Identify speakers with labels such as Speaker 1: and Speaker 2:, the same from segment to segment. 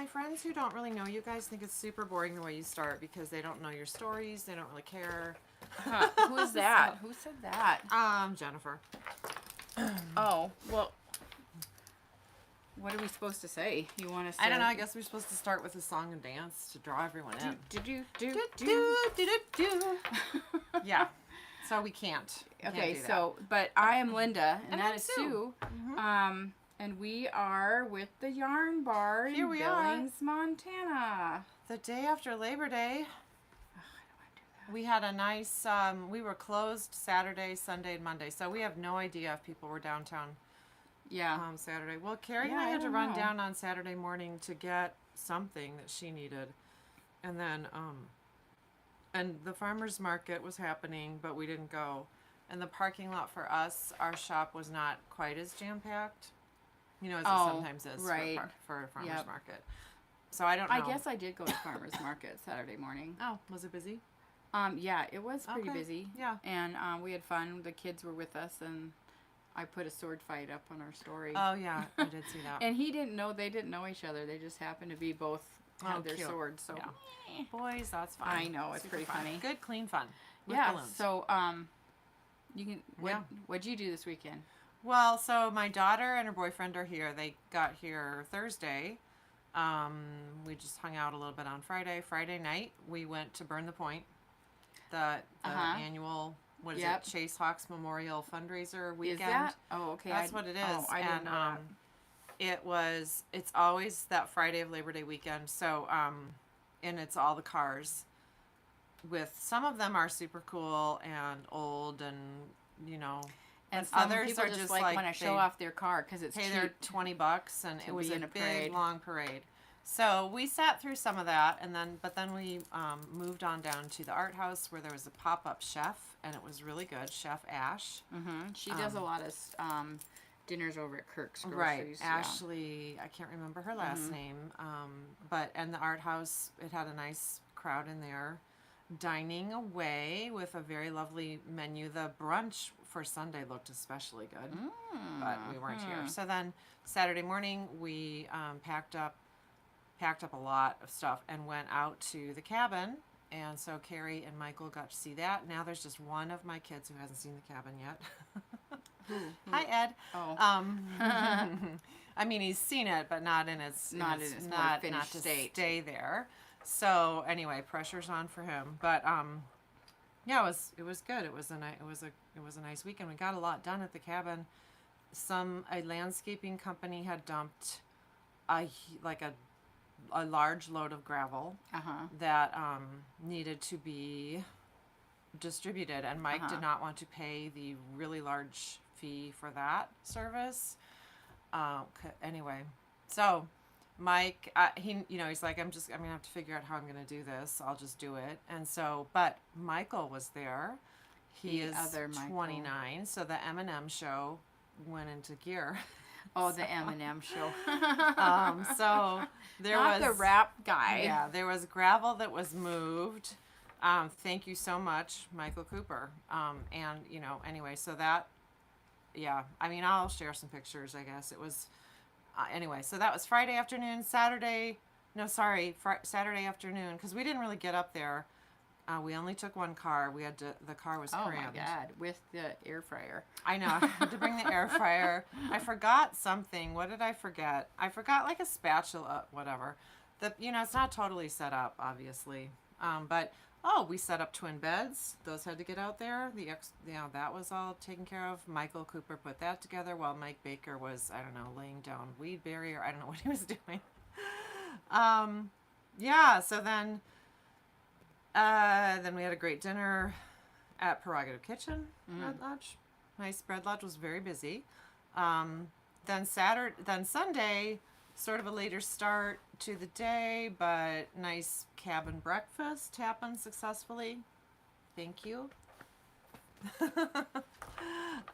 Speaker 1: my friends who don't really know you guys think it's super boring the way you start because they don't know your stories. They don't really care.
Speaker 2: Who is that? Who said that?
Speaker 1: Jennifer.
Speaker 2: Oh, well, what are we supposed to say? You want to say?
Speaker 1: I don't know. I guess we're supposed to start with a song and dance to draw everyone in.
Speaker 2: Do.
Speaker 1: Yeah. So we can't.
Speaker 2: Okay,
Speaker 1: do that.
Speaker 2: so, but I am Linda, and that
Speaker 1: I'm
Speaker 2: is
Speaker 1: Sue.
Speaker 2: Sue.
Speaker 1: Mm-hmm.
Speaker 2: And we are with the Yarn Bar in
Speaker 1: Here we
Speaker 2: Billings, Montana.
Speaker 1: The day after Labor Day,
Speaker 2: Oh, I don't want to do that.
Speaker 1: we had a nice, we were closed Saturday, Sunday, and Monday. So we have no idea if people were downtown
Speaker 2: Yeah.
Speaker 1: Saturday. Well, Carrie and
Speaker 2: Yeah,
Speaker 1: I
Speaker 2: I
Speaker 1: had to
Speaker 2: don't
Speaker 1: run
Speaker 2: know.
Speaker 1: down on Saturday morning to get something that she needed. And then, and the farmer's market was happening, but we didn't go. And the parking lot for us, our shop was not quite as jam-packed, you know, as it sometimes is
Speaker 2: right.
Speaker 1: for a farmer's
Speaker 2: Yep.
Speaker 1: market. So I don't know.
Speaker 2: I guess I did go to farmer's market Saturday morning.
Speaker 1: Oh, was it busy?
Speaker 2: Yeah, it was pretty
Speaker 1: Okay.
Speaker 2: busy.
Speaker 1: Yeah.
Speaker 2: And we had fun. The kids were with us, and I put a sword fight up on our story.
Speaker 1: Oh, yeah, I did see that.
Speaker 2: And they didn't know each other. They just happened to be both had their
Speaker 1: cute.
Speaker 2: swords. So
Speaker 1: Yeah. Boys, that's fun.
Speaker 2: I know, it's
Speaker 1: Super
Speaker 2: pretty
Speaker 1: fun.
Speaker 2: funny.
Speaker 1: Good, clean fun. With
Speaker 2: Yeah.
Speaker 1: balloons.
Speaker 2: So you can.
Speaker 1: Yeah.
Speaker 2: What'd you do this weekend?
Speaker 1: Well, so my daughter and her boyfriend are here. They got here Thursday. We just hung out a little bit on Friday. Friday night, we went to Burn the Point, the annual, what is
Speaker 2: Yep.
Speaker 1: it, Chase Hawks Memorial fundraiser weekend.
Speaker 2: Is that? Oh, okay.
Speaker 1: That's what it is.
Speaker 2: Oh, I didn't know
Speaker 1: It's always that Friday of Labor Day weekend. So, and it's all the cars. With some of them are super cool and old, and you know,
Speaker 2: And
Speaker 1: but
Speaker 2: some
Speaker 1: others
Speaker 2: people
Speaker 1: are
Speaker 2: just
Speaker 1: just
Speaker 2: like want to show
Speaker 1: they
Speaker 2: off their car because it's
Speaker 1: pay
Speaker 2: cheap.
Speaker 1: their $20, and
Speaker 2: to
Speaker 1: it was
Speaker 2: be
Speaker 1: a
Speaker 2: in a
Speaker 1: big
Speaker 2: parade.
Speaker 1: long parade. So we sat through some of that, and then we moved on down to the art house where there was a pop-up chef, and it was really good. Chef Ash.
Speaker 2: Mm-hmm. She does a lot of dinners over at Kirk's Groceries.
Speaker 1: Right,
Speaker 2: yeah.
Speaker 1: Ashley. I can't remember her last name, and the art house, it had a nice crowd in there, dining away with a very lovely menu. The brunch for Sunday looked especially good, but we weren't here. So then Saturday morning we packed up a lot of stuff and went out to the cabin. And so Carrie and Michael got to see that. Now there's just one of my kids who hasn't seen the cabin yet. Hi, Ed.
Speaker 2: Oh.
Speaker 1: I mean, he's seen it, but not in its
Speaker 2: Not in its more finished
Speaker 1: to
Speaker 2: state.
Speaker 1: stay there. So anyway, pressure's on for him. But yeah, it was good. It was a nice weekend. We got a lot done at the cabin. A landscaping company had dumped a large load of gravel that needed to be distributed, and Mike did not want to pay the really large fee for that service. Anyway, so Mike, he's like, I'm gonna have to figure out how I'm gonna do this. I'll just do it. And so, but Michael was there. He is
Speaker 2: other Michael.
Speaker 1: 29, so the M&M show went into gear.
Speaker 2: Oh, the M&M show.
Speaker 1: So there
Speaker 2: Not
Speaker 1: was
Speaker 2: the rap guy.
Speaker 1: Yeah, there was gravel that was moved. Thank you so much, Michael Cooper. And anyway, so that, yeah, I mean, I'll share some pictures, I guess. It was, anyway, so that was Friday afternoon. Saturday afternoon, because we didn't really get up there. We only took one car. The car was crammed.
Speaker 2: Oh my God, with the air fryer.
Speaker 1: I know, I had to bring the air fryer. I forgot something. What did I forget? I forgot like a spatula, whatever. It's not totally set up, obviously. But we set up twin beds. Those had to get out there. That was all taken care of. Michael Cooper put that together while Mike Baker was, I don't know, laying down weed barrier. I don't know what he was doing. Yeah, so then we had a great dinner at Prerogative Kitchen. Bread Lodge. Nice. Bread Lodge was very busy. Then Sunday, sort of a later start to the day, but nice cabin breakfast happened successfully. Thank you.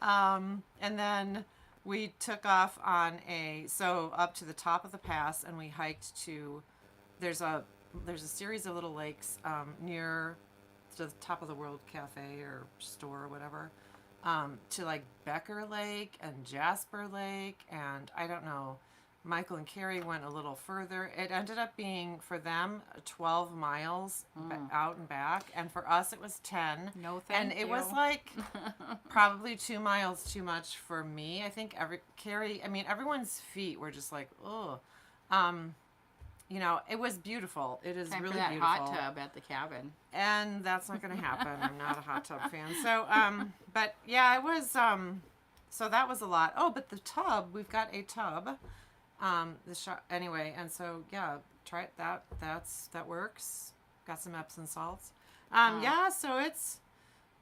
Speaker 1: And then we took off on up to the top of the pass, and we hiked to, there's a series of little lakes near to the top of the World Cafe or store or whatever, to like Becker Lake and Jasper Lake, and I don't know, Michael and Carrie went a little further. It ended up being, for them, 12 miles out and back. And for us, it was 10.
Speaker 2: No, thank
Speaker 1: And
Speaker 2: you.
Speaker 1: it was like probably 2 miles too much for me. I think everyone's feet were just like, oh. You know, it was beautiful. It is
Speaker 2: Time
Speaker 1: really
Speaker 2: for that
Speaker 1: beautiful.
Speaker 2: hot tub at the cabin.
Speaker 1: And that's not going to happen. I'm not a hot tub fan. So, but yeah, it was, so that was a lot. Oh, but the tub, we've got a tub. Anyway, and so yeah, try it. That works. Got some Epsom salts. Yeah, so it's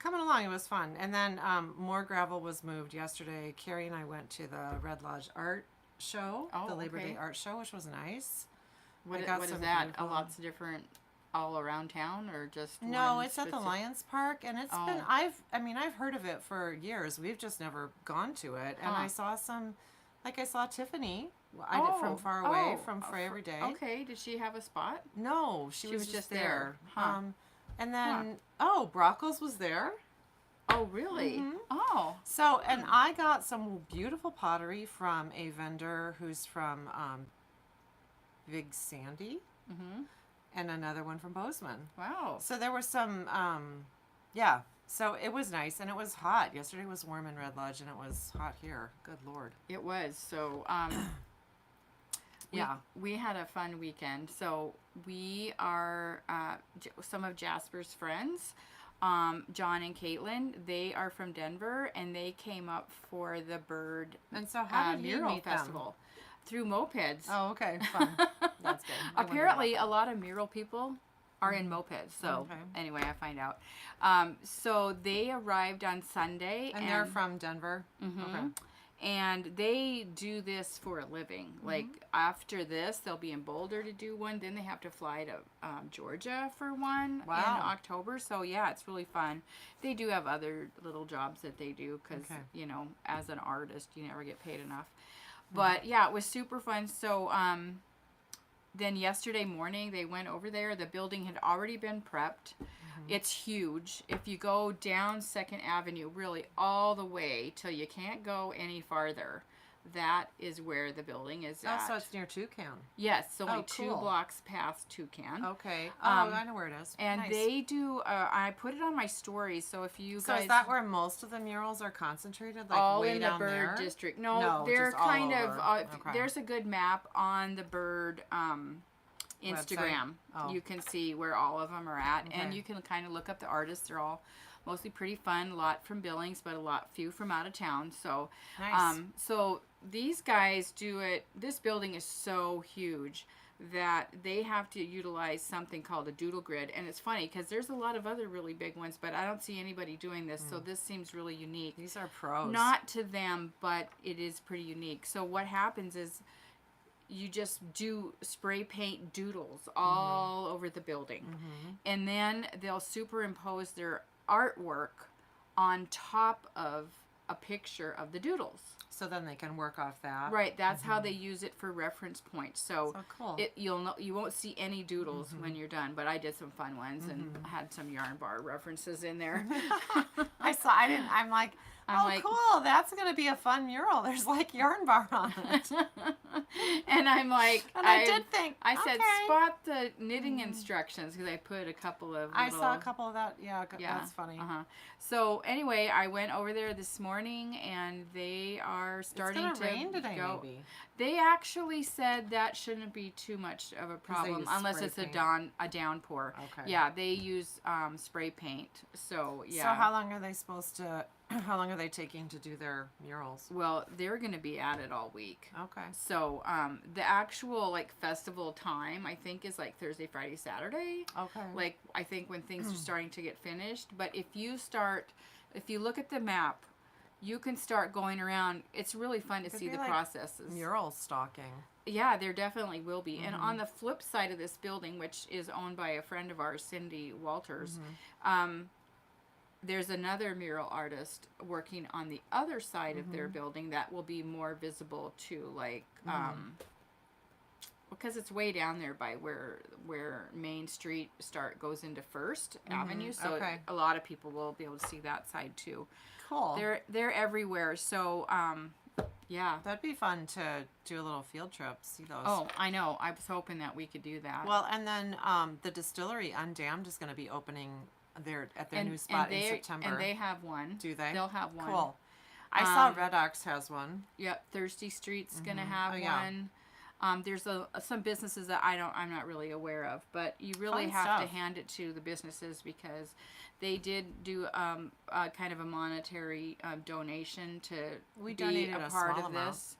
Speaker 1: coming along. It was fun. And then more gravel was moved yesterday. Carrie and I went to the Red Lodge Art Show, the Labor Day Art Show, which was nice.
Speaker 2: What is that? Lots of different all around town, or just
Speaker 1: no? It's at the Lions Park, and it's been I've heard of it for years. We've just never gone to it, and I saw I saw Tiffany. I did from far away from Frey every day.
Speaker 2: Okay, did she have a spot?
Speaker 1: No, she was just there.
Speaker 2: Huh.
Speaker 1: And then Brockles was there.
Speaker 2: Oh, really?
Speaker 1: Mm-hmm.
Speaker 2: Oh.
Speaker 1: So, and I got some beautiful pottery from a vendor who's from Big Sandy, and another one from Bozeman.
Speaker 2: Wow.
Speaker 1: So there were some, so it was nice, and it was hot. Yesterday was warm in Red Lodge, and it was hot here. Good Lord.
Speaker 2: It was. So, we had a fun weekend. So we are some of Jasper's friends, John and Caitlin. They are from Denver, and they came up for the Bird
Speaker 1: And so how did you
Speaker 2: Mural
Speaker 1: meet
Speaker 2: Festival through mopeds.
Speaker 1: Oh, okay, fun. That's good.
Speaker 2: Apparently, a lot of mural people are in mopeds. So anyway, I find out. So they arrived on Sunday,
Speaker 1: and they're from Denver. Okay.
Speaker 2: And they do this for a living. Like after this, they'll be in Boulder to do one. Then they have to fly to Georgia for one in October. So yeah, it's really fun. They do have other little jobs that they do because you know, as an artist, you never get paid enough. But yeah, it was super fun. So then yesterday morning they went over there. The building had already been prepped. It's huge. If you go down 2nd Avenue, really all the way till you can't go any farther, that is where the building is at.
Speaker 1: Oh, so it's near Toucan.
Speaker 2: Yes, it's only
Speaker 1: cool.
Speaker 2: 2 blocks past Toucan.
Speaker 1: Okay. I know where it is.
Speaker 2: And
Speaker 1: nice.
Speaker 2: they do, I put it on my story, so if you
Speaker 1: So
Speaker 2: guys...
Speaker 1: is that where most of the murals are concentrated? Like
Speaker 2: all
Speaker 1: way
Speaker 2: in the
Speaker 1: down
Speaker 2: Bird
Speaker 1: there?
Speaker 2: District. No, they're
Speaker 1: just all
Speaker 2: kind of,
Speaker 1: over.
Speaker 2: there's a good map on the Bird Instagram. You can see where all of them are at, and you can kind of look up the artists. They're all mostly pretty fun. A lot from Billings, but few from out of town. So,
Speaker 1: nice.
Speaker 2: So these guys do it. This building is so huge that they have to utilize something called a Doodle grid, and it's funny because there's a lot of other really big ones, but I don't see anybody doing this. So this seems really unique.
Speaker 1: These are pros.
Speaker 2: Not to them, but it is pretty unique. So what happens is, you just do spray paint doodles all over the building. And then they'll superimpose their artwork on top of a picture of the doodles.
Speaker 1: So then they can work off that.
Speaker 2: Right, that's how they use it for reference points. So
Speaker 1: cool.
Speaker 2: You won't see any doodles when you're done, but I did some fun ones and had some yarn bar references in there.
Speaker 1: I'm like, cool, that's going to be a fun mural. There's like yarn bar on it.
Speaker 2: And I'm like,
Speaker 1: and I did think,
Speaker 2: I said, spot the knitting instructions, because I put a couple of
Speaker 1: I saw a couple of that. Yeah, that's funny.
Speaker 2: So anyway, I went over there this morning, and they are starting
Speaker 1: it's
Speaker 2: to
Speaker 1: rain today,
Speaker 2: go.
Speaker 1: Maybe.
Speaker 2: They actually said that shouldn't be too much of a problem unless it's a downpour.
Speaker 1: Okay.
Speaker 2: Yeah, they use spray paint. So yeah.
Speaker 1: So how long are they supposed to? How long are they taking to do their murals?
Speaker 2: Well, they're going to be at it all week.
Speaker 1: Okay.
Speaker 2: So the actual festival time, I think, is Thursday, Friday, Saturday.
Speaker 1: Okay.
Speaker 2: I think when things are starting to get finished. But if you look at the map, you can start going around. It's really fun to see the processes.
Speaker 1: Mural stalking.
Speaker 2: Yeah, there definitely will be. And on the flip side of this building, which is owned by a friend of ours, Cindy Walters, there's another mural artist working on the other side of their building that will be more visible to because it's way down there by where Main Street goes into First Avenue, so a lot of people will be able to see that side too.
Speaker 1: Cool.
Speaker 2: They're everywhere. So Yeah.
Speaker 1: That'd be fun to do a little field trip, see those.
Speaker 2: Oh, I know. I was hoping that we could do that.
Speaker 1: Well, and then the distillery Undammed is going to be opening at their new spot in September.
Speaker 2: And they have one.
Speaker 1: Do they?
Speaker 2: They'll have one.
Speaker 1: Cool. I saw Red Ox has one.
Speaker 2: Yep, Thirsty Street's gonna have
Speaker 1: yeah.
Speaker 2: one. There's some businesses that I'm not really aware of, but you really
Speaker 1: Fun
Speaker 2: have
Speaker 1: stuff.
Speaker 2: to hand it to the businesses because they did do kind of a monetary donation to
Speaker 1: We
Speaker 2: be
Speaker 1: donated
Speaker 2: a
Speaker 1: a
Speaker 2: part
Speaker 1: small
Speaker 2: of
Speaker 1: amount.
Speaker 2: this.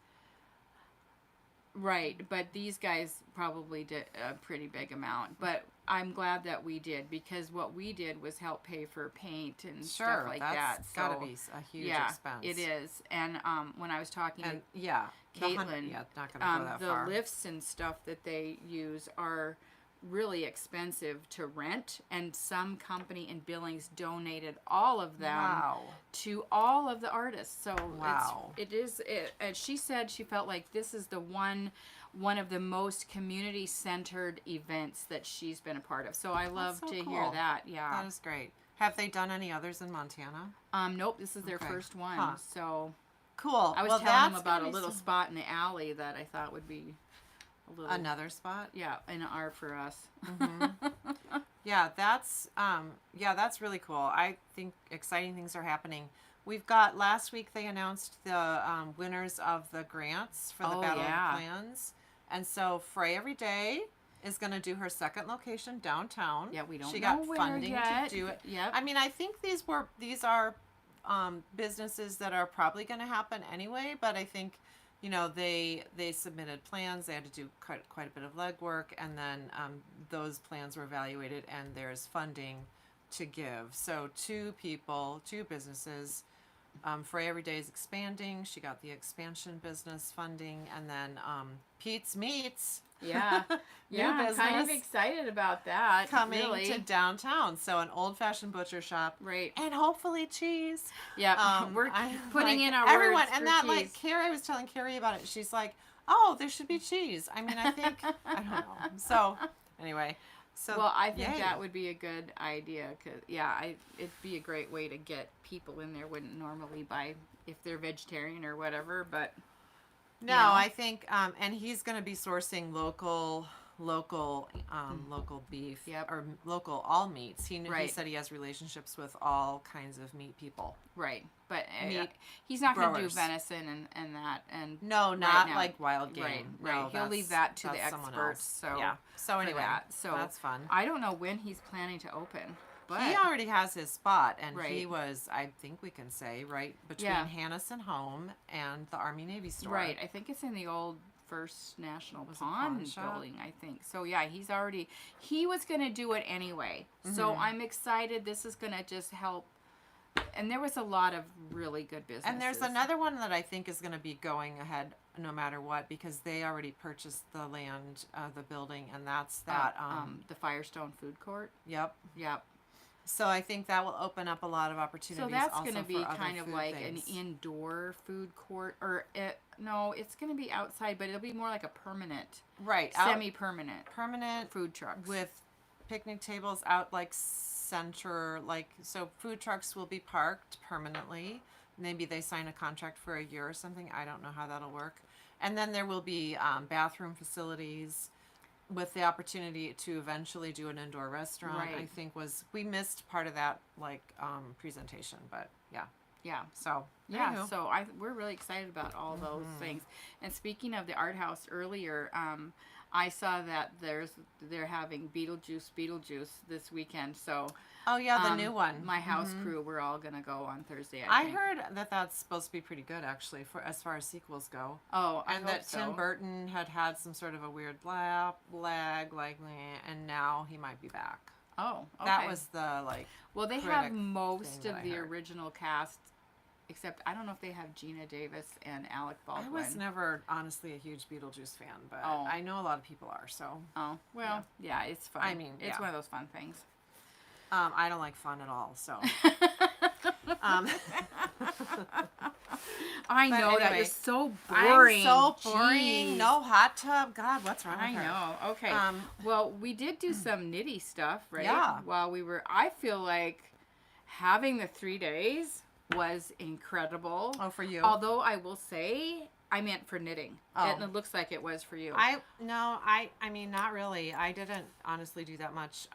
Speaker 2: Right, but these guys probably did a pretty big amount. But I'm glad that we did because what we did was help pay for paint and stuff like that.
Speaker 1: That's gotta be a huge expense.
Speaker 2: It is. And when I was talking
Speaker 1: And
Speaker 2: to
Speaker 1: Caitlin, not gonna go that
Speaker 2: the
Speaker 1: far.
Speaker 2: lifts and stuff that they use are really expensive to rent, and some company in Billings donated all of them
Speaker 1: Wow.
Speaker 2: to all of the artists. So
Speaker 1: Wow.
Speaker 2: and she said she felt like this is the one of the most community centered events that she's been a part of. So I love
Speaker 1: so
Speaker 2: to
Speaker 1: cool.
Speaker 2: hear that. Yeah.
Speaker 1: That is great. Have they done any others in Montana?
Speaker 2: Nope, this is their
Speaker 1: Okay.
Speaker 2: first one.
Speaker 1: Huh.
Speaker 2: So
Speaker 1: Cool.
Speaker 2: I was
Speaker 1: well,
Speaker 2: telling them
Speaker 1: that's
Speaker 2: about a
Speaker 1: gonna be
Speaker 2: little
Speaker 1: some-
Speaker 2: spot in the alley that I thought would be a little
Speaker 1: another spot.
Speaker 2: yeah, an art for us.
Speaker 1: Yeah, that's really cool. I think exciting things are happening. We've got last week they announced the winners of the grants for the
Speaker 2: Oh,
Speaker 1: Battle
Speaker 2: yeah.
Speaker 1: of the Plans, and so Frey Everyday is going to do her second location downtown.
Speaker 2: Yeah, we don't
Speaker 1: She
Speaker 2: know
Speaker 1: got
Speaker 2: where
Speaker 1: funding
Speaker 2: yet.
Speaker 1: to do it.
Speaker 2: Yep.
Speaker 1: I mean, I think these are businesses that are probably going to happen anyway, but I think they submitted plans. They had to do quite a bit of legwork, and then those plans were evaluated, and there's funding to give. So two businesses. Frey Everyday is expanding. She got the expansion business funding, and then Pete's Meats.
Speaker 2: Yeah. Yeah, I'm kind of
Speaker 1: business
Speaker 2: excited about that.
Speaker 1: coming
Speaker 2: really.
Speaker 1: to downtown. So an old-fashioned butcher shop,
Speaker 2: Right.
Speaker 1: and hopefully cheese.
Speaker 2: Yeah, we're
Speaker 1: I'm
Speaker 2: putting
Speaker 1: like,
Speaker 2: in our
Speaker 1: everyone,
Speaker 2: words
Speaker 1: and
Speaker 2: for
Speaker 1: that
Speaker 2: cheese.
Speaker 1: like Carrie, I was telling Carrie about it. She's like, "Oh, there should be cheese." I mean, I think I don't know. So anyway,
Speaker 2: Well, I think
Speaker 1: yay.
Speaker 2: that would be a good idea because it'd be a great way to get people in there wouldn't normally buy if they're vegetarian or whatever. But
Speaker 1: No,
Speaker 2: you know.
Speaker 1: I think, and he's going to be sourcing local beef
Speaker 2: Yep.
Speaker 1: or local all meats. He
Speaker 2: Right.
Speaker 1: said he has relationships with all kinds of meat people.
Speaker 2: right, but
Speaker 1: Meat
Speaker 2: he's not going to do
Speaker 1: growers.
Speaker 2: venison and that and
Speaker 1: No,
Speaker 2: right
Speaker 1: not
Speaker 2: now.
Speaker 1: like wild game.
Speaker 2: Right,
Speaker 1: No,
Speaker 2: right. He'll
Speaker 1: that's-
Speaker 2: leave that to the
Speaker 1: that's someone
Speaker 2: experts.
Speaker 1: else.
Speaker 2: So
Speaker 1: yeah. So
Speaker 2: for
Speaker 1: anyway,
Speaker 2: that. So
Speaker 1: that's fun.
Speaker 2: I don't know when he's planning to open, but
Speaker 1: He already has his spot, and he
Speaker 2: Right.
Speaker 1: was, I think we can say, right between
Speaker 2: Yeah.
Speaker 1: Hannison Home and the Army Navy store.
Speaker 2: right. I think it's in the old First National
Speaker 1: Was it
Speaker 2: Pawn
Speaker 1: pawn shop?
Speaker 2: building, I think. So yeah, he was going to do it anyway. So
Speaker 1: Mm-hmm.
Speaker 2: I'm excited. This is going to just help. And there was a lot of really good businesses.
Speaker 1: And there's another one that I think is going to be going ahead no matter what, because they already purchased the land, the building, and that's that.
Speaker 2: the Firestone Food Court.
Speaker 1: Yep.
Speaker 2: Yep.
Speaker 1: So I think that will open up a lot of opportunities.
Speaker 2: So that's
Speaker 1: going to
Speaker 2: be kind of like an indoor food court, or no, it's going to be outside, but it'll be more like a permanent,
Speaker 1: right,
Speaker 2: semi-permanent
Speaker 1: permanent
Speaker 2: food trucks
Speaker 1: with picnic tables out like center, like so food trucks will be parked permanently. Maybe they sign a contract for a year or something. I don't know how that'll work. And then there will be bathroom facilities with the opportunity to eventually do an indoor restaurant.
Speaker 2: Right.
Speaker 1: I think we missed part of that presentation, but yeah.
Speaker 2: Yeah.
Speaker 1: So
Speaker 2: Yeah,
Speaker 1: anywho.
Speaker 2: so we're really excited about all those things. And speaking of the art house earlier, I saw that they're having Beetlejuice this weekend. So
Speaker 1: Oh yeah, the new one.
Speaker 2: my house crew, we're all gonna go on Thursday.
Speaker 1: I
Speaker 2: think.
Speaker 1: heard that that's supposed to be pretty good actually for as far as sequels go.
Speaker 2: Oh, I
Speaker 1: And
Speaker 2: hope
Speaker 1: that
Speaker 2: so.
Speaker 1: Tim Burton had some sort of a weird lag, like, meh, and now he might be back.
Speaker 2: Oh, okay.
Speaker 1: That was the
Speaker 2: well. They
Speaker 1: critic
Speaker 2: have most
Speaker 1: thing
Speaker 2: of
Speaker 1: that I
Speaker 2: the
Speaker 1: heard.
Speaker 2: original cast, except I don't know if they have Gina Davis and Alec
Speaker 1: I
Speaker 2: Baldwin.
Speaker 1: was never honestly a huge Beetlejuice fan, but
Speaker 2: Oh.
Speaker 1: I know a lot of people are. So
Speaker 2: Oh well, yeah, it's fun.
Speaker 1: I mean,
Speaker 2: it's
Speaker 1: yeah.
Speaker 2: one of those fun things.
Speaker 1: I don't like fun at all. So
Speaker 2: I
Speaker 1: But
Speaker 2: know that
Speaker 1: anyway,
Speaker 2: you're so boring.
Speaker 1: I'm so boring.
Speaker 2: Jeez.
Speaker 1: No hot tub. God, what's wrong
Speaker 2: I
Speaker 1: with her?
Speaker 2: know. Okay.
Speaker 1: Um,
Speaker 2: well, we did do some nitty stuff, right?
Speaker 1: Yeah.
Speaker 2: While we were, I feel like having the 3 days was incredible.
Speaker 1: Oh, for you?
Speaker 2: Although I will say, I meant for knitting.
Speaker 1: Oh.
Speaker 2: It looks like it was for you.
Speaker 1: I mean, not really. I didn't honestly do that much.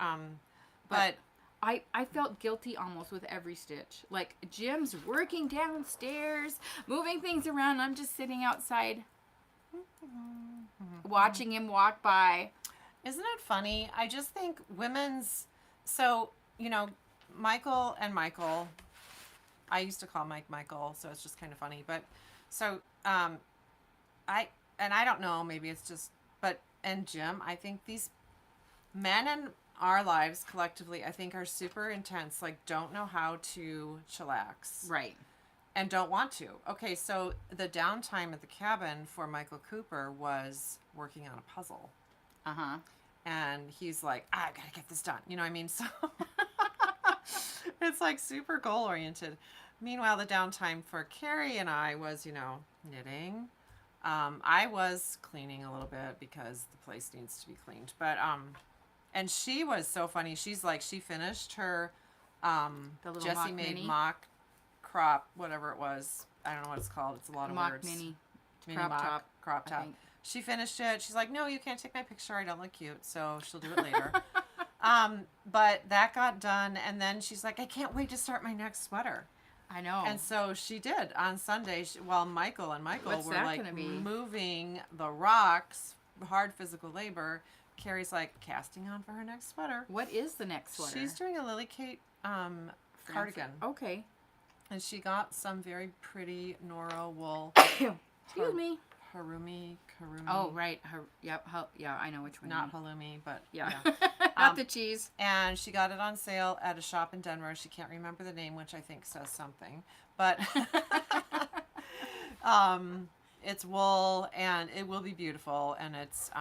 Speaker 1: But
Speaker 2: I felt guilty almost with every stitch. Like, Jim's working downstairs, moving things around. I'm just sitting outside watching him walk by.
Speaker 1: isn't it funny? I just think so, Michael and Michael, I used to call Mike Michael, so it's just kind of funny. But so, I don't know, maybe it's just, and Jim, I think these men in our lives collectively, I think, are super intense, like don't know how to chillax.
Speaker 2: Right.
Speaker 1: And don't want to. Okay, so the downtime at the cabin for Michael Cooper was working on a puzzle.
Speaker 2: Uh-huh.
Speaker 1: And he's like, I gotta get this done. You know what I mean? So it's like super goal oriented. Meanwhile, the downtime for Carrie and I was, knitting. I was cleaning a little bit because the place needs to be cleaned. But and she was so funny. She's like, she finished her
Speaker 2: The little
Speaker 1: Jessie
Speaker 2: mock
Speaker 1: made
Speaker 2: mini.
Speaker 1: mock crop, whatever it was. I don't know what it's called. It's a lot of
Speaker 2: Mock
Speaker 1: words.
Speaker 2: mini.
Speaker 1: Mini
Speaker 2: Crop
Speaker 1: mock
Speaker 2: top,
Speaker 1: crop
Speaker 2: I
Speaker 1: top.
Speaker 2: think.
Speaker 1: She finished it. She's like, no, you can't take my picture. I don't look cute. So she'll do it later. But that got done. And then she's like, I can't wait to start my next sweater.
Speaker 2: I know.
Speaker 1: And so she did on Sunday. While Michael
Speaker 2: What's
Speaker 1: were
Speaker 2: that
Speaker 1: like
Speaker 2: gonna be?
Speaker 1: moving the rocks, hard physical labor, Carrie's like casting on for her next sweater.
Speaker 2: What is the next sweater?
Speaker 1: She's doing a Lily Kate cardigan.
Speaker 2: Okay.
Speaker 1: And she got some very pretty Nora wool.
Speaker 2: Excuse me.
Speaker 1: Karumi.
Speaker 2: Oh, right. Yep. Yeah, I know which one.
Speaker 1: Not halloumi, but
Speaker 2: Yeah.
Speaker 1: yeah.
Speaker 2: Not the cheese.
Speaker 1: And she got it on sale at a shop in Denver. She can't remember the name, which I think says something. But it's wool, and it will be beautiful. And it's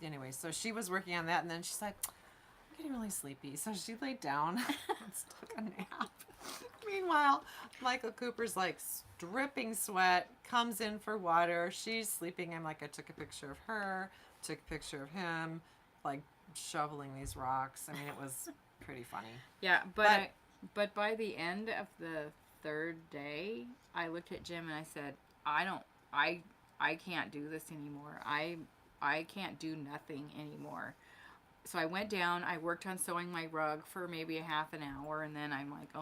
Speaker 1: anyway. So she was working on that, and then she's like, "I'm getting really sleepy." So she laid down and took a nap. Meanwhile, Michael Cooper's like dripping sweat, comes in for water. She's sleeping. I'm like, I took a picture of her, took a picture of him, like shoveling these rocks. I mean, it was pretty funny.
Speaker 2: Yeah, but by the end of the third day, I looked at Jim and I said, I can't do this anymore. I can't do nothing anymore. So I went down, I worked on sewing my rug for maybe a half an hour, and then I'm like,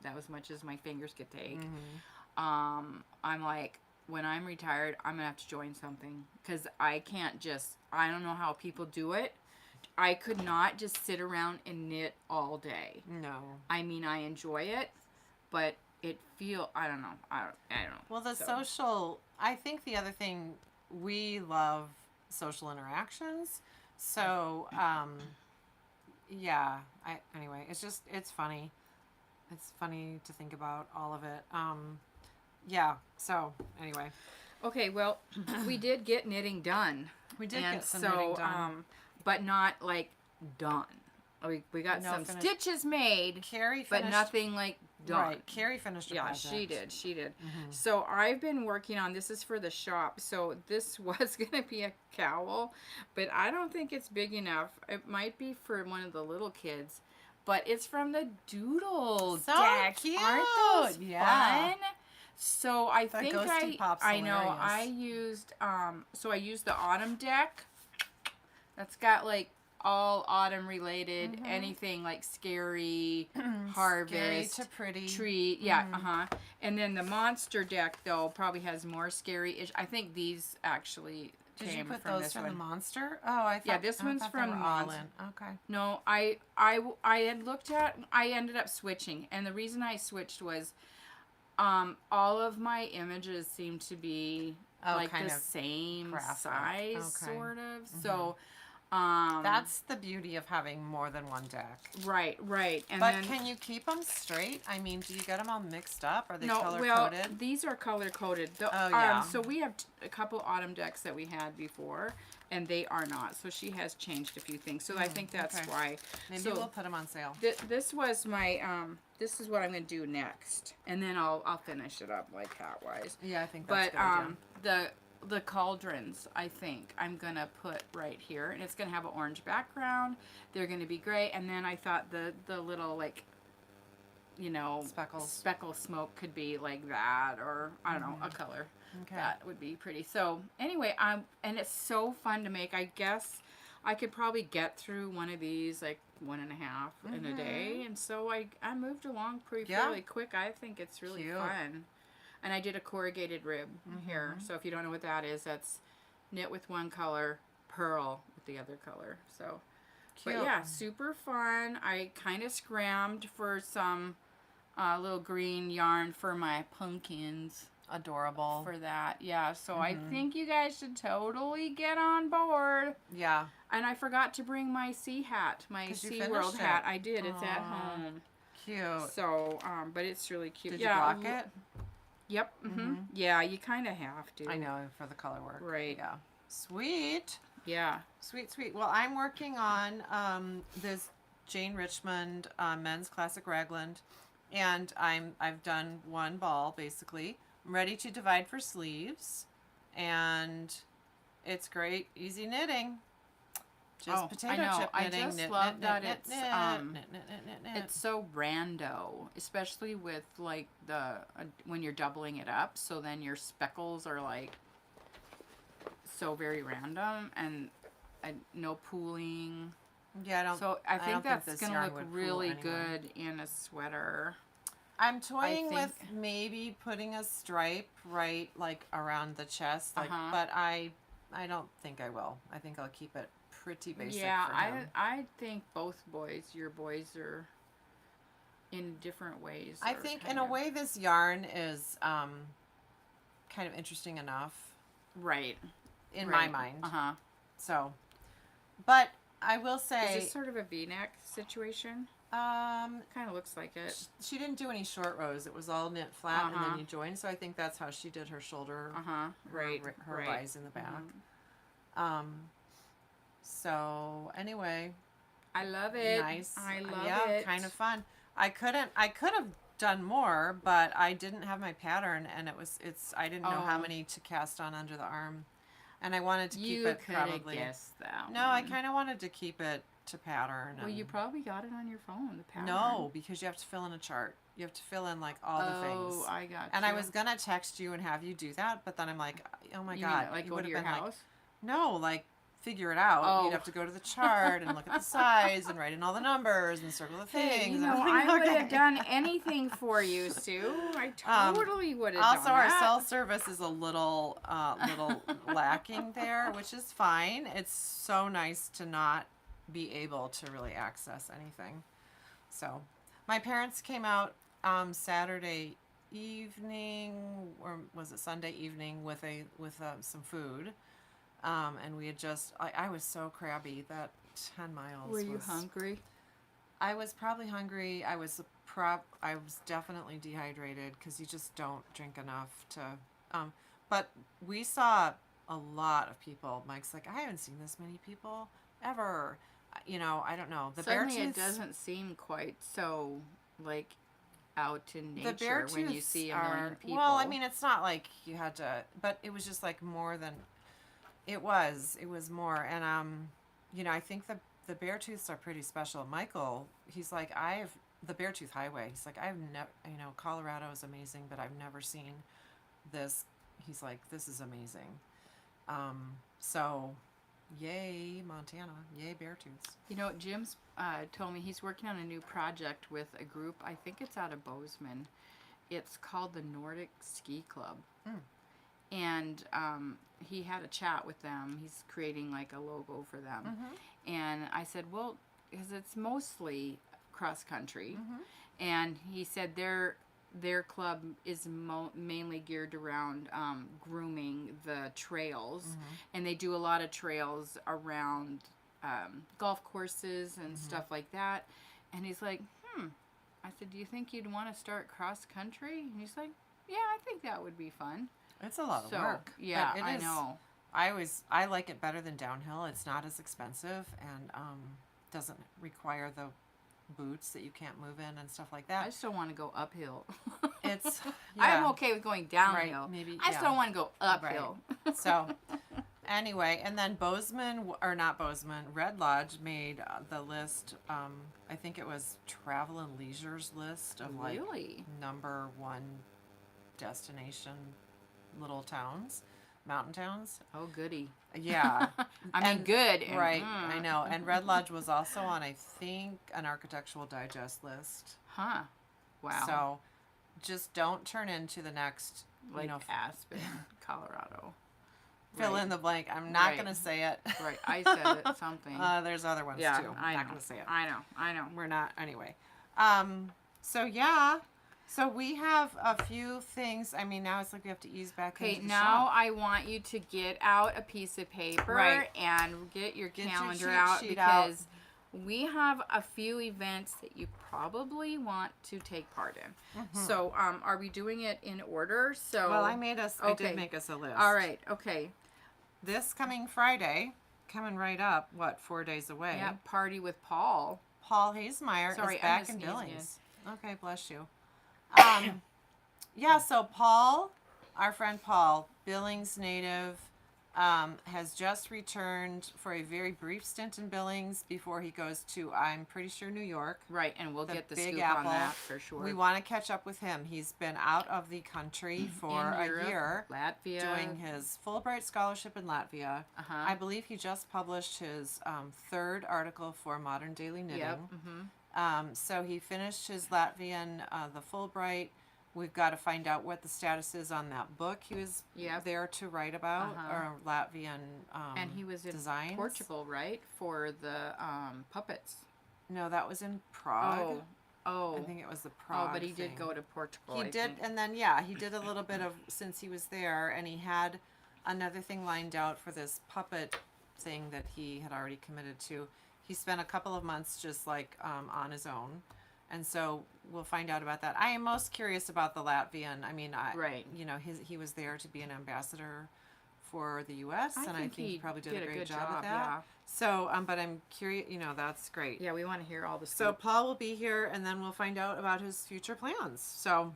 Speaker 2: that was as much as my fingers could take.
Speaker 1: Mm-hmm.
Speaker 2: I'm like, when I'm retired, I'm going to have to join something, because I don't know how people do it. I could not just sit around and knit all day.
Speaker 1: No.
Speaker 2: I mean, I enjoy it, but I don't know. I don't know.
Speaker 1: Well, I think the other thing, we love social interactions. So, yeah, anyway, it's funny. It's funny to think about all of it. Yeah, so anyway.
Speaker 2: Okay, well, we did get knitting done.
Speaker 1: We did get some knitting done.
Speaker 2: But not like done. We got some stitches made,
Speaker 1: Carrie finished,
Speaker 2: but nothing like done.
Speaker 1: Right, Carrie finished her project.
Speaker 2: She did.
Speaker 1: Mm-hmm.
Speaker 2: So I've been working on, this is for the shop, so this was going to be a cowl, but I don't think it's big enough. It might be for one of the little kids, but it's from the Doodle
Speaker 1: So
Speaker 2: deck.
Speaker 1: cute.
Speaker 2: Aren't those
Speaker 1: Yeah.
Speaker 2: fun? So I think
Speaker 1: ghosty pop's
Speaker 2: I know,
Speaker 1: hilarious.
Speaker 2: I used the autumn deck. That's got like all autumn related,
Speaker 1: Mm-hmm.
Speaker 2: anything like scary, harvest,
Speaker 1: Scary to pretty.
Speaker 2: tree, yeah, And then the monster deck though probably has more scary-ish. I think these actually
Speaker 1: Did you
Speaker 2: came
Speaker 1: put
Speaker 2: from
Speaker 1: those
Speaker 2: this
Speaker 1: from
Speaker 2: one.
Speaker 1: the monster? Oh, I thought.
Speaker 2: Yeah, this one's
Speaker 1: thought they
Speaker 2: from
Speaker 1: were
Speaker 2: the
Speaker 1: all
Speaker 2: monster.
Speaker 1: in. Okay.
Speaker 2: No, I had looked at. I ended up switching, and the reason I switched was, all of my images seem to be like
Speaker 1: kind
Speaker 2: the
Speaker 1: of
Speaker 2: same
Speaker 1: graphic.
Speaker 2: size,
Speaker 1: Okay.
Speaker 2: sort of. So,
Speaker 1: That's the beauty of having more than one deck.
Speaker 2: right. And
Speaker 1: But
Speaker 2: then,
Speaker 1: can you keep them straight? I mean, do you get them all mixed up? Are they
Speaker 2: no,
Speaker 1: color
Speaker 2: well,
Speaker 1: coded?
Speaker 2: these are color coded.
Speaker 1: Oh, yeah.
Speaker 2: So we have a couple autumn decks that we had before, and they are not. So she has changed a few things. So I think that's
Speaker 1: okay.
Speaker 2: why.
Speaker 1: Maybe
Speaker 2: so
Speaker 1: we'll put them on sale.
Speaker 2: This was my this is what I'm gonna do next, and then I'll finish it up like hat wise.
Speaker 1: Yeah, I think that's
Speaker 2: But
Speaker 1: a good idea.
Speaker 2: the cauldrons, I think I'm gonna put right here, and it's gonna have an orange background. They're gonna be gray, and then I thought the little like you know,
Speaker 1: Speckles.
Speaker 2: speckle smoke could be like that, or I don't know, a color.
Speaker 1: Okay.
Speaker 2: That would be pretty. So anyway, and it's so fun to make. I guess I could probably get through one of these like 1.5 in a day, and so I moved along pretty fairly quick. I think it's really fun. And I did a corrugated rib here. So if you don't know what that is, that's knit with one color, purl with the other color. So, but yeah, super fun. I kind of scrammed for some little green yarn for my pumpkins.
Speaker 1: Adorable.
Speaker 2: For that, yeah. So I think you guys should totally get on board.
Speaker 1: Yeah.
Speaker 2: And I forgot to bring my sea hat, my SeaWorld hat. I did. It's at home.
Speaker 1: Cute.
Speaker 2: So, but it's really cute.
Speaker 1: Did you block it?
Speaker 2: Yep. Yeah, you kind of have to.
Speaker 1: I know, for the color work.
Speaker 2: Right.
Speaker 1: Yeah. Sweet.
Speaker 2: Yeah.
Speaker 1: Sweet, sweet. Well, I'm working on this Jane Richmond men's classic raglan, and I've done one ball basically. I'm ready to divide for sleeves, and it's great, easy knitting. Just potato chip knitting.
Speaker 2: I just love that it's so rando, especially with like the when you're doubling it up. So then your speckles are like so very random, and no pooling.
Speaker 1: Yeah,
Speaker 2: So I think that's gonna look really good in a sweater.
Speaker 1: I'm toying with maybe putting a stripe right like around the chest, like, but I don't think I will. I think I'll keep it pretty basic.
Speaker 2: Yeah,
Speaker 1: for him.
Speaker 2: I think both your boys are in different ways.
Speaker 1: I think in a way this yarn is kind of interesting enough.
Speaker 2: Right.
Speaker 1: In my mind.
Speaker 2: Uh-huh.
Speaker 1: So, but I will say,
Speaker 2: is this sort of a V-neck situation? Kind of looks like it.
Speaker 1: She didn't do any short rows. It was all knit flat, and then you join. So I think that's how she did her shoulder.
Speaker 2: Right.
Speaker 1: Her rise in the back. So anyway,
Speaker 2: I love it.
Speaker 1: Nice.
Speaker 2: I love it.
Speaker 1: Kind of fun. I could have done more, but I didn't have my pattern, and I didn't know how many to cast on under the arm, and I wanted to keep it probably.
Speaker 2: You could have guessed that.
Speaker 1: No, I kind of wanted to keep it to pattern.
Speaker 2: Well, you probably got it on your phone, the pattern.
Speaker 1: No, because you have to fill in a chart. You have to fill in like all the things.
Speaker 2: Oh, I got you.
Speaker 1: And I was gonna text you and have you do that, but then I'm like, oh my god,
Speaker 2: mean, like
Speaker 1: you
Speaker 2: go to your house?
Speaker 1: No, like figure it out.
Speaker 2: Oh.
Speaker 1: You'd have to go to the chart and look at the size and write in all the numbers and circle the things.
Speaker 2: You know, I would have done anything for you, Sue. I totally would have done
Speaker 1: that. Also, our cell service is a little lacking there, which is fine. It's so nice to not be able to really access anything. So, my parents came out Saturday evening, or was it Sunday evening, with some food. And we had just, I was so crabby that 10 miles.
Speaker 2: Were you hungry?
Speaker 1: I was probably hungry. I was definitely dehydrated because you just don't drink enough to, but we saw a lot of people. Mike's like, I haven't seen this many people ever. You know, I don't know.
Speaker 2: Suddenly it doesn't seem quite so, like, out in nature when you see a million people.
Speaker 1: Well, I mean, it's not like you had to, but it was just like more than, it was more. And, you know, I think the Beartooths are pretty special. Michael, he's like, the Beartooth Highway, he's like, I've never, you know, Colorado is amazing, but I've never seen this. He's like, this is amazing. So, yay, Montana. Yay, Beartooths.
Speaker 2: You know, Jim's told me he's working on a new project with a group. I think it's out of Bozeman. It's called the Nordic Ski Club. And he had a chat with them. He's creating like a logo for them. And I said, well, because it's mostly cross country. And he said their club is mainly geared around grooming the trails. And they do a lot of trails around golf courses and stuff like that. And he's like, I said, do you think you'd want to start cross country? And he's like, yeah, I think that would be fun.
Speaker 1: It's a lot of work.
Speaker 2: Yeah, I know.
Speaker 1: I like it better than downhill. It's not as expensive and doesn't require the boots that you can't move in and stuff like that.
Speaker 2: I just don't want to go uphill.
Speaker 1: It's
Speaker 2: I'm okay with going downhill.
Speaker 1: Right, maybe,
Speaker 2: I just don't want to go uphill.
Speaker 1: Right. So Anyway, and then not Bozeman, Red Lodge made the list. I think it was Travel and Leisure's list of like
Speaker 2: Really?
Speaker 1: number one destination little towns, mountain towns.
Speaker 2: Oh, goody.
Speaker 1: Yeah.
Speaker 2: I mean, good. And,
Speaker 1: Right, I know. And Red Lodge was also on, I think, an Architectural Digest list.
Speaker 2: Huh. Wow.
Speaker 1: So just don't turn into the next,
Speaker 2: like Aspen, Colorado.
Speaker 1: Fill in the blank. I'm not going to say it.
Speaker 2: Right. I said it, something.
Speaker 1: There's other ones too.
Speaker 2: I'm
Speaker 1: not going to say it.
Speaker 2: I know.
Speaker 1: We're not. Anyway. So yeah. So we have a few things. I mean, now it's like we have to ease back into the
Speaker 2: now
Speaker 1: shop.
Speaker 2: I want you to get out a piece of paper
Speaker 1: Right.
Speaker 2: and get your
Speaker 1: Get your
Speaker 2: calendar
Speaker 1: cheat
Speaker 2: out
Speaker 1: sheet
Speaker 2: because we have a few events that you probably want to take part in. So, are we doing it in order? So,
Speaker 1: Well, I did make us a list.
Speaker 2: All right. Okay.
Speaker 1: This coming Friday, coming right up, 4 days away?
Speaker 2: Yeah. Party with Paul.
Speaker 1: Paul Hazemeyer
Speaker 2: Sorry,
Speaker 1: is
Speaker 2: I'm
Speaker 1: back
Speaker 2: gonna
Speaker 1: in
Speaker 2: sneeze
Speaker 1: Billings. Okay, bless you. Yeah, so Paul, our friend Paul, Billings native, has just returned for a very brief stint in Billings before he goes to, I'm pretty sure, New York.
Speaker 2: Right, and we'll
Speaker 1: The
Speaker 2: get the
Speaker 1: Big
Speaker 2: scoop
Speaker 1: Apple.
Speaker 2: on that for sure.
Speaker 1: We want to catch up with him. He's been out of the country for
Speaker 2: In
Speaker 1: a
Speaker 2: Europe,
Speaker 1: year.
Speaker 2: Latvia.
Speaker 1: Doing his Fulbright scholarship in Latvia.
Speaker 2: Uh-huh.
Speaker 1: I believe he just published his third article for Modern Daily Knitting.
Speaker 2: Yep.
Speaker 1: So he finished his Latvian, the Fulbright. We've got to find out what the status is on that book he was there to write about, or Latvian
Speaker 2: And he was in
Speaker 1: designs.
Speaker 2: Portugal, right, for the puppets.
Speaker 1: No, that was in Prague.
Speaker 2: Oh.
Speaker 1: I think it was the Prague
Speaker 2: but he did
Speaker 1: thing.
Speaker 2: go to Portugal.
Speaker 1: He
Speaker 2: I
Speaker 1: did,
Speaker 2: think.
Speaker 1: and then he did a little bit of since he was there, and he had another thing lined out for this puppet thing that he had already committed to. He spent a couple of months just like on his own, and so we'll find out about that. I am most curious about the Latvian. I mean,
Speaker 2: Right.
Speaker 1: You know, he was there to be an ambassador for the U.S. and I think he probably did a great job at that.
Speaker 2: Yeah.
Speaker 1: So, but I'm curious. You know, that's great.
Speaker 2: Yeah, we want to hear all the
Speaker 1: So
Speaker 2: stuff.
Speaker 1: Paul will be here, and then we'll find out about his future plans. So,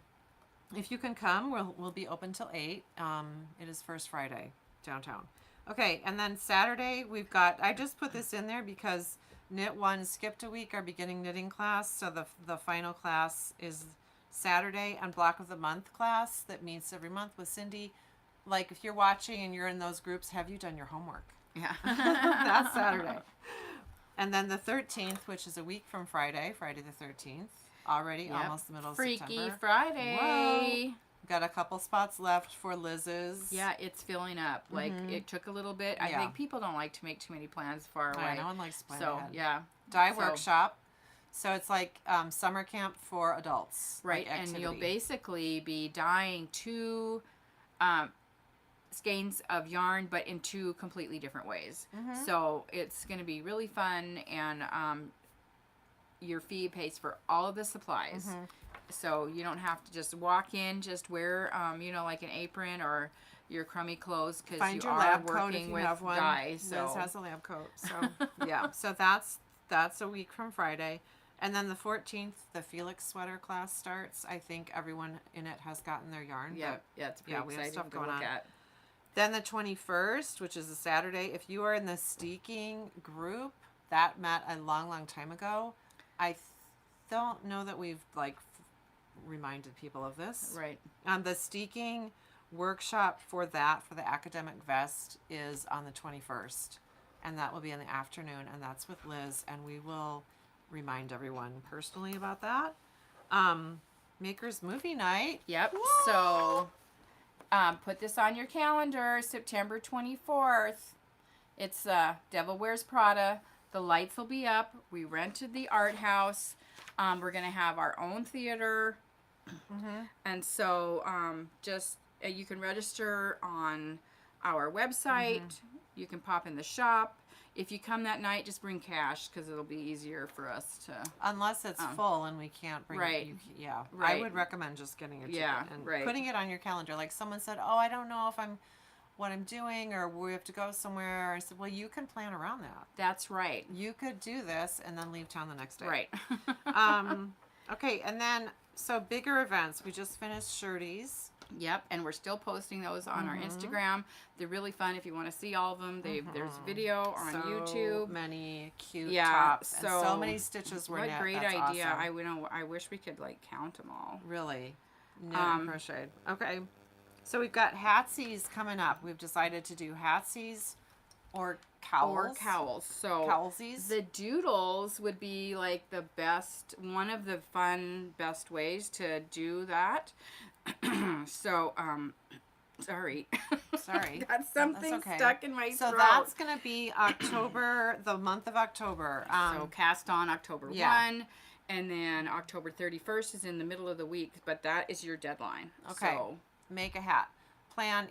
Speaker 1: if you can come, we'll be open till 8. It is First Friday downtown. Okay, and then Saturday we've got. I just put this in there because Knit One skipped a week, our beginning knitting class. So the final class is Saturday, and Block of the Month class that meets every month with Cindy. Like if you're watching and you're in those groups, have you done your homework?
Speaker 2: Yeah.
Speaker 1: That's Saturday. And then the 13th, which is a week from Friday the 13th, already almost the middle of
Speaker 2: Freaky
Speaker 1: September.
Speaker 2: Friday.
Speaker 1: Whoa. Got a couple spots left for Liz's.
Speaker 2: Yeah, it's filling up. Like it took a little bit. I
Speaker 1: Yeah.
Speaker 2: think people don't like to make too many plans far away.
Speaker 1: No one likes to plan
Speaker 2: So
Speaker 1: ahead.
Speaker 2: yeah.
Speaker 1: Dye
Speaker 2: So-
Speaker 1: workshop. So it's like summer camp for adults.
Speaker 2: Right,
Speaker 1: like
Speaker 2: and you'll
Speaker 1: activity.
Speaker 2: basically be dyeing 2 skeins of yarn, but in 2 completely different ways. So it's going to be really fun, and your fee pays for all of the supplies. So you don't have to just walk in, just wear, like an apron or your crummy clothes because
Speaker 1: Find
Speaker 2: you
Speaker 1: your
Speaker 2: are
Speaker 1: lab coat
Speaker 2: working
Speaker 1: if you
Speaker 2: with
Speaker 1: have one.
Speaker 2: dyes. So
Speaker 1: Liz has a lab coat. So yeah, so that's a week from Friday. And then the 14th, the Felix sweater class starts. I think everyone in it has gotten their yarn.
Speaker 2: yeah,
Speaker 1: but
Speaker 2: it's pretty
Speaker 1: we have
Speaker 2: exciting
Speaker 1: stuff
Speaker 2: to
Speaker 1: going
Speaker 2: look
Speaker 1: on.
Speaker 2: at.
Speaker 1: Then the 21st, which is a Saturday, if you are in the steeking group, that met a long, long time ago. I don't know that we've reminded people of this.
Speaker 2: Right.
Speaker 1: The steeking workshop for the academic vest is on the 21st, and that will be in the afternoon, and that's with Liz, and we will remind everyone personally about that. Makers movie night.
Speaker 2: Yep. So put this on your calendar, September 24th. It's Devil Wears Prada. The lights will be up. We rented the art house. We're going to have our own theater. And so just you can register on our website. You can pop in the shop. If you come that night, just bring cash because it'll be easier for us to.
Speaker 1: Unless it's full and we can't bring
Speaker 2: Right.
Speaker 1: it. Yeah.
Speaker 2: Right.
Speaker 1: I would recommend just getting a ticket
Speaker 2: Yeah,
Speaker 1: and
Speaker 2: right.
Speaker 1: putting it on your calendar. Like someone said, oh, I don't know if what I'm doing or we have to go somewhere. I said, well, you can plan around that.
Speaker 2: That's right.
Speaker 1: You could do this and then leave town the next day.
Speaker 2: Right.
Speaker 1: Okay, and then, so bigger events. We just finished Shirties.
Speaker 2: Yep, and we're still posting those on our Instagram. They're really fun if you want to see all of them. There's video on YouTube.
Speaker 1: Many cute tops and so many stitches were knit.
Speaker 2: What great
Speaker 1: That's
Speaker 2: idea!
Speaker 1: awesome.
Speaker 2: I wish we could like count them all.
Speaker 1: Really, knit and crocheted. Okay, so we've got hatsies coming up. We've decided to do hatsies or cowls.
Speaker 2: So
Speaker 1: cowlsies.
Speaker 2: The doodles would be like the best, one of the best ways to do that. So, sorry. Got something stuck in my throat.
Speaker 1: So that's going to be October, the month of October.
Speaker 2: So cast on October 1, and then October 31st is in the middle of the week, but that is your deadline.
Speaker 1: Okay.
Speaker 2: So,
Speaker 1: make a hat. Plan,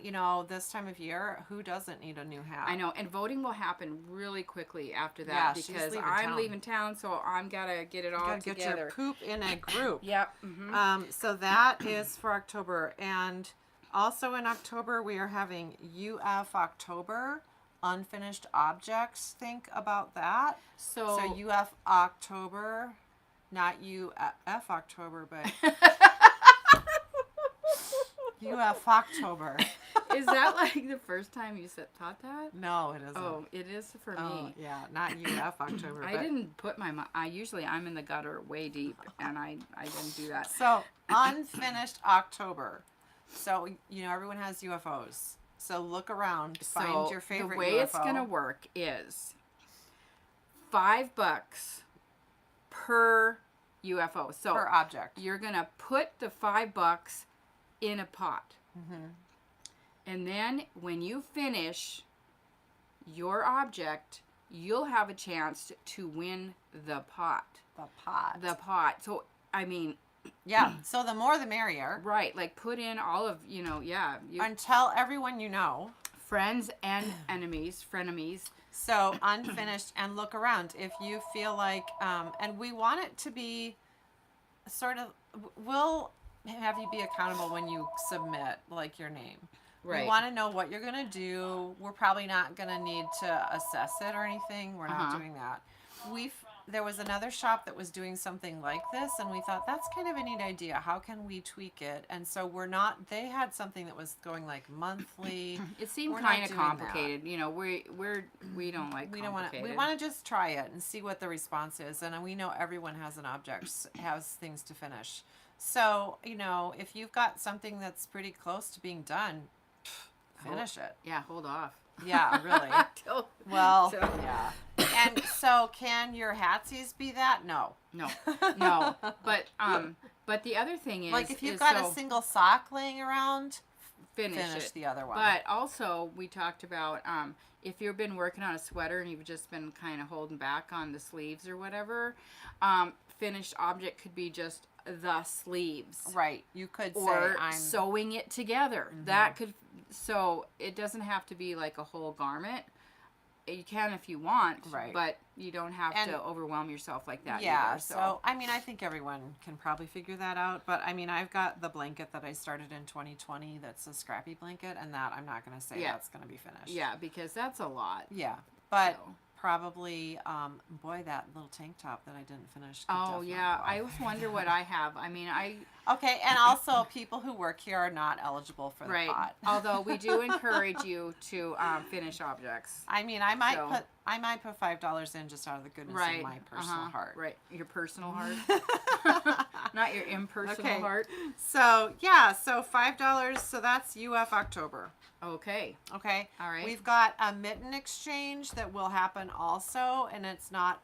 Speaker 1: this time of year, who doesn't need a new hat?
Speaker 2: I know, and voting will happen really quickly after that because I'm leaving town, so I'm gotta get it all together.
Speaker 1: Get your poop in a group.
Speaker 2: Yep.
Speaker 1: So that is for October, and also in October we are having UF October, unfinished objects. Think about that. So UF October, not UF October, but. UF October.
Speaker 2: Is that like the first time you taught that?
Speaker 1: No, it isn't.
Speaker 2: Oh, it is for me.
Speaker 1: Yeah, not UF October.
Speaker 2: I didn't put I'm in the gutter way deep, and I didn't do that.
Speaker 1: So, unfinished October. So, everyone has UFOs. So, look around, find your favorite
Speaker 2: the way
Speaker 1: UFO.
Speaker 2: It's going to work is $5 per UFO. So,
Speaker 1: per object.
Speaker 2: You're going to put the $5 in a pot. And then when you finish your object, you'll have a chance to win the pot. The pot. So, I mean...
Speaker 1: Yeah, so the more the merrier.
Speaker 2: Right, like put in all of,
Speaker 1: and tell everyone you know.
Speaker 2: Friends and enemies, frenemies.
Speaker 1: So, unfinished, and look around. If you feel like, and we want it to be sort of, we'll have you be accountable when you submit, like, your name. Right. We want to know what you're going to do. We're probably not going to need to assess it or anything. We're not doing that. There was another shop that was doing something like this, and we thought, that's kind of a neat idea. How can we tweak it? And so they had something that was going like monthly.
Speaker 2: It seemed kind of complicated. We don't like complicated.
Speaker 1: We want to just try it and see what the response is. And we know everyone has an object, has things to finish. So, if you've got something that's pretty close to being done, finish it.
Speaker 2: Yeah, hold off.
Speaker 1: Yeah, really. Yeah. And so, can your hatsies be that? No.
Speaker 2: But the other thing is,
Speaker 1: like, if you've got a single sock laying around, finish the other one.
Speaker 2: But also, we talked about if you've been working on a sweater and you've just been kind of holding back on the sleeves or whatever, finished object could be just the sleeves.
Speaker 1: Right. You could
Speaker 2: or
Speaker 1: say I'm
Speaker 2: sewing it together. That could, so it doesn't have to be like a whole garment. You can if you want,
Speaker 1: right?
Speaker 2: But you don't have to overwhelm yourself like that.
Speaker 1: Yeah.
Speaker 2: Either,
Speaker 1: so I think everyone can probably figure that out. But I've got the blanket that I started in 2020. That's a scrappy blanket, and that I'm not going to say that's going to be finished.
Speaker 2: Yeah, because that's a lot.
Speaker 1: Yeah, but. Probably, boy, that little tank top that I didn't finish.
Speaker 2: Oh, yeah. I always wonder what I have.
Speaker 1: Okay, and also people who work here are not eligible for the pot.
Speaker 2: Although we do encourage you to finish objects.
Speaker 1: I might put $5 in just out of the goodness of my personal heart.
Speaker 2: Right, your personal heart, not your impersonal heart.
Speaker 1: So so $5. So that's UF October.
Speaker 2: Okay.
Speaker 1: All right. We've got a mitten exchange that will happen also, and it's not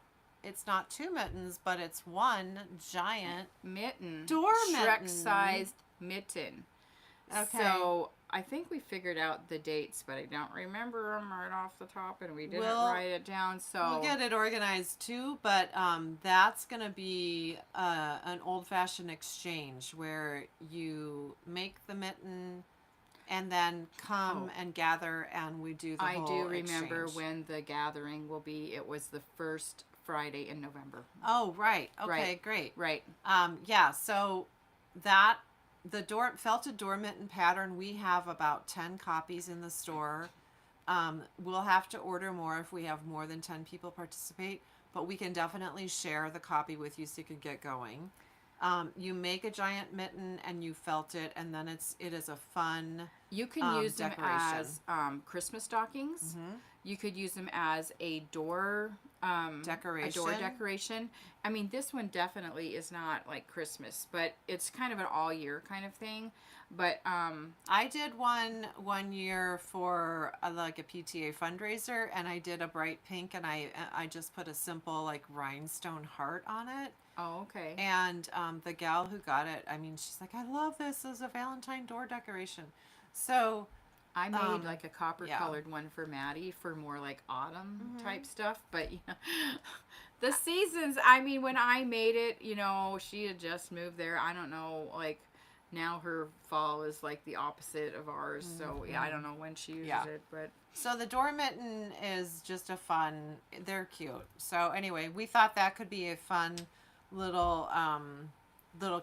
Speaker 1: 2 mittens, but it's one giant
Speaker 2: mitten,
Speaker 1: door mitten,
Speaker 2: Shrek-sized mitten. Okay. So I think we figured out the dates, but I don't remember them right off the top, and we didn't write it down. So
Speaker 1: we'll get it organized too. But that's going to be an old-fashioned exchange where you make the mitten. And then come and gather, and we do the whole exchange. I do remember
Speaker 2: when the gathering will be. It was the first Friday in November.
Speaker 1: Oh, right. Okay, great.
Speaker 2: Right.
Speaker 1: So that, the felted door mitten pattern, we have about 10 copies in the store. We'll have to order more if we have more than 10 people participate, but we can definitely share the copy with you so you can get going. You make a giant mitten and you felt it, and then it is a fun
Speaker 2: You can use them
Speaker 1: decoration.
Speaker 2: as Christmas stockings. You could use them as a door decoration. I mean, this one definitely is not like Christmas, but it's kind of an all year kind of thing. But
Speaker 1: I did one year for like a PTA fundraiser, and I did a bright pink, and I just put a simple like rhinestone heart on it.
Speaker 2: oh, okay.
Speaker 1: And the gal who got it, I mean, she's like, I love this as a Valentine door decoration. So
Speaker 2: I made like a copper
Speaker 1: yeah.
Speaker 2: colored one for Maddie for more like autumn type stuff. But you know, the seasons, I mean, when I made it, you know, she had just moved there. I don't know, like now her fall is like the opposite of ours. So yeah, I don't know when she uses it, but.
Speaker 1: So the door mitten is just a fun, they're cute. So anyway, we thought that could be a fun little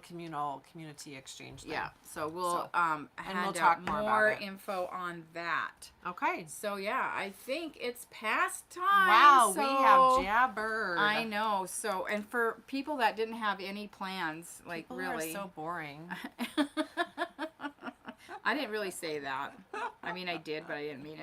Speaker 1: community exchange thing.
Speaker 2: Yeah, so we'll
Speaker 1: we'll
Speaker 2: hand
Speaker 1: talk
Speaker 2: out
Speaker 1: more
Speaker 2: more
Speaker 1: about it.
Speaker 2: info on that.
Speaker 1: Okay.
Speaker 2: So yeah, I think it's past time.
Speaker 1: Wow,
Speaker 2: so
Speaker 1: we have jabbered.
Speaker 2: I know. So, and for people that didn't have any plans, like
Speaker 1: People
Speaker 2: really,
Speaker 1: are so boring.
Speaker 2: I didn't really say that. I mean, I did, but I didn't mean